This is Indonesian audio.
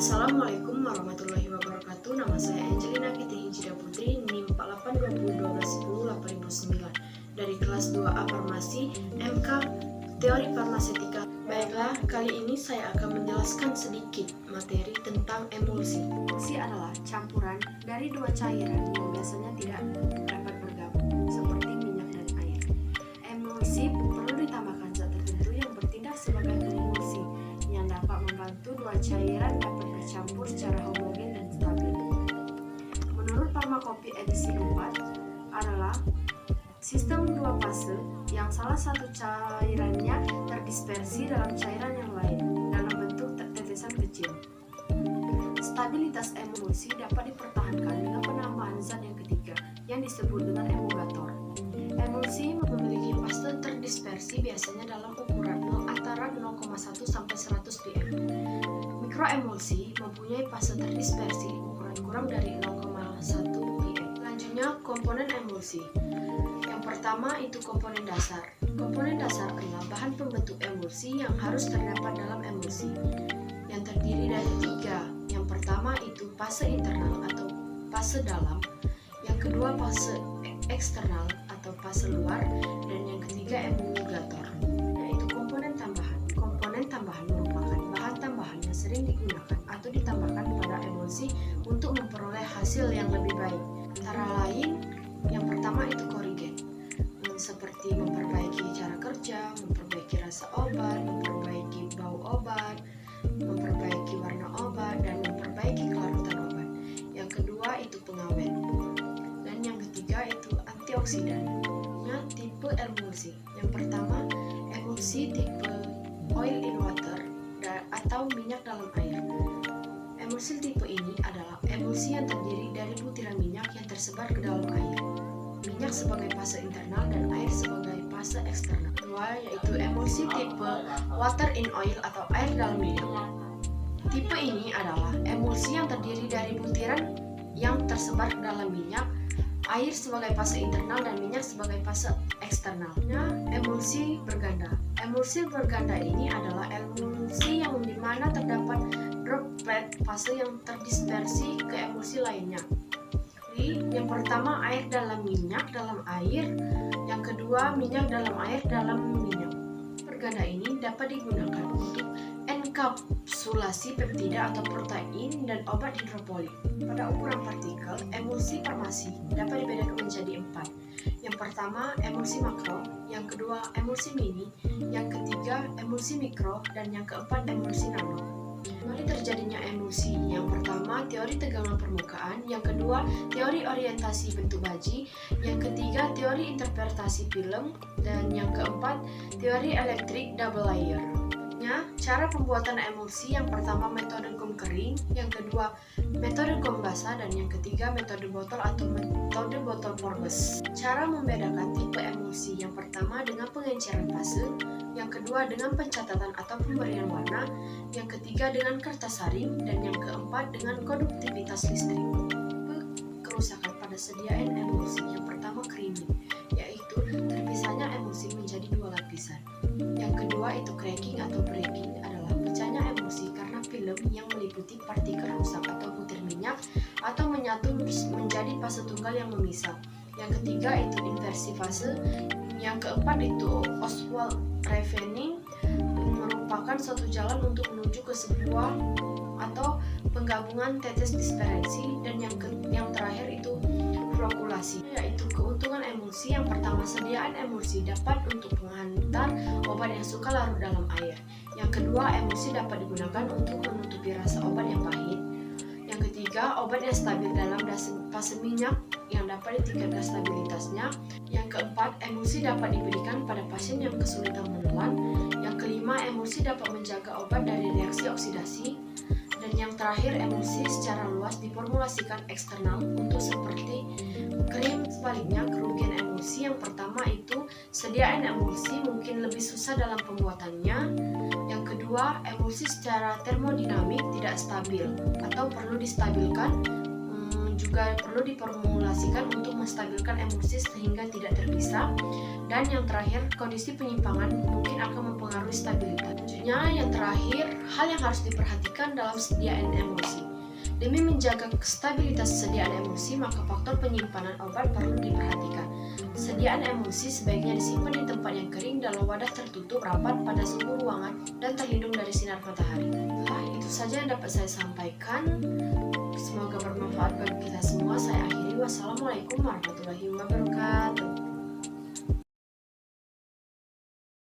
Assalamualaikum warahmatullahi wabarakatuh. Nama saya Angelina Kiti Hijida Putri, NIM 4820121089 dari kelas 2A Farmasi MK Teori Farmasetika. Baiklah, kali ini saya akan menjelaskan sedikit materi tentang emulsi. Emulsi adalah campuran dari dua cairan yang biasanya tidak dapat bergabung, seperti minyak dan air. Emulsi perlu ditambahkan zat tertentu yang bertindak sebagai pengemulsi yang dapat membantu dua cairan dapat bercampur secara homogen dan stabil. Menurut Farmakopi edisi 4 adalah sistem dua fase yang salah satu cairannya terdispersi dalam cairan yang lain dalam bentuk tetesan kecil. Stabilitas emulsi dapat dipertahankan dengan penambahan zat yang ketiga yang disebut dengan emulgator. Emulsi memiliki fase terdispersi biasanya dalam ukuran antara 0,1 sampai 100 ppm. Mikroemulsi mempunyai fase terdispersi ukuran kurang dari 0,1 ppm. Selanjutnya, komponen emulsi. Yang pertama itu komponen dasar. Komponen dasar adalah bahan pembentuk emulsi yang harus terdapat dalam emulsi, yang terdiri dari tiga. Yang pertama itu fase internal atau fase dalam, yang kedua fase eksternal atau fase luar, dan yang ketiga emulgator, yaitu komponen tambahan. Komponen tambahan merupakan bahan tambahan yang sering digunakan atau ditambahkan pada emulsi untuk memperoleh hasil yang lebih baik. Antara lain, yang pertama itu korigen, seperti memperbaiki cara kerja, memperbaiki rasa obat, memperbaiki bau obat, memperbaiki warna obat, dan memperbaiki kelarutan obat. Yang kedua itu pengawet, dan yang ketiga itu antioksidan. Tipe emulsi. Yang pertama, emulsi tipe oil in water atau minyak dalam air. Emulsi tipe ini adalah emulsi yang terdiri dari butiran minyak yang tersebar ke dalam air. Minyak sebagai fase internal dan air sebagai fase eksternal. Kedua yaitu emulsi tipe water in oil atau air dalam minyak. Tipe ini adalah emulsi yang terdiri dari butiran yang tersebar ke dalam minyak, air sebagai fase internal dan minyak sebagai fase eksternal. Emulsi berganda. Emulsi berganda ini adalah emulsi yang dimana terdapat droplet fase yang terdispersi ke emulsi lainnya. Yang pertama air dalam minyak dalam air, yang kedua minyak dalam air dalam minyak. Berganda ini dapat digunakan untuk enkapsulasi peptida atau protein dan obat hidropolik. Pada ukuran partikel, emulsi farmasi dapat dibedakan menjadi 4. Yang pertama, emulsi makro, yang kedua, emulsi mini, yang ketiga, emulsi mikro, dan yang keempat, emulsi nano. Mari terjadinya emulsi. Yang pertama, teori tegangan permukaan, yang kedua, teori orientasi bentuk baji, yang ketiga, teori interpretasi film, dan yang keempat, teori elektrik double layer. Cara pembuatan emulsi, yang pertama metode gom kering, yang kedua metode gom basah, dan yang ketiga metode botol atau metode botol poreless. Cara membedakan tipe emulsi, yang pertama dengan pengenceran fase, yang kedua dengan pencatatan atau pemberian warna, yang ketiga dengan kertas saring, dan yang keempat dengan konduktivitas listrik. Kerusakan pada sediaan emulsi, yang pertama creaming, yaitu terpisahnya emulsi menjadi dua lapisan. Yang kedua itu cracking atau breaking, adalah pecahnya emulsi karena film yang meliputi partikel rusak atau butir minyak atau menyatu menjadi fase tunggal yang memisah. Yang ketiga itu inversi fase. Yang keempat itu Oswald Ravening, merupakan suatu jalan untuk menuju ke sebuah atau penggabungan tetes dispersi, dan yang terakhir itu flokulasi, yaitu keuntungan emulsi. Yang pertama, sediaan emulsi dapat untuk menghantar obat yang suka larut dalam air. Yang kedua, emulsi dapat digunakan untuk menutupi rasa obat yang pahit. Yang ketiga, obat yang stabil dalam fase minyak yang dapat ditingkatkan stabilitasnya. Yang keempat, emulsi dapat diberikan pada pasien yang kesulitan menelan. Yang kelima, emulsi dapat menjaga obat dari reaksi oksidasi. Dan yang terakhir, emulsi secara luas diformulasikan eksternal untuk seperti krim. Sebaliknya, kerugian emulsi, yang pertama itu sediaan emulsi mungkin lebih susah dalam pembuatannya. Yang kedua, emulsi secara termodinamik tidak stabil atau perlu distabilkan. juga perlu diformulasikan untuk menstabilkan emosi sehingga tidak terpisah. Dan yang terakhir, kondisi penyimpangan mungkin akan mempengaruhi stabilitas. Selanjutnya, yang terakhir, hal yang harus diperhatikan dalam sediaan emosi. Demi menjaga stabilitas sediaan emosi, maka faktor penyimpanan obat perlu diperhatikan. Sediaan emosi sebaiknya disimpan di tempat yang kering dalam wadah tertutup rapat pada suhu ruangan dan terlindung dari sinar matahari. Itu saja yang dapat saya sampaikan. Semoga bermanfaat bagi kita semua. Saya akhiri. Wassalamualaikum warahmatullahi wabarakatuh.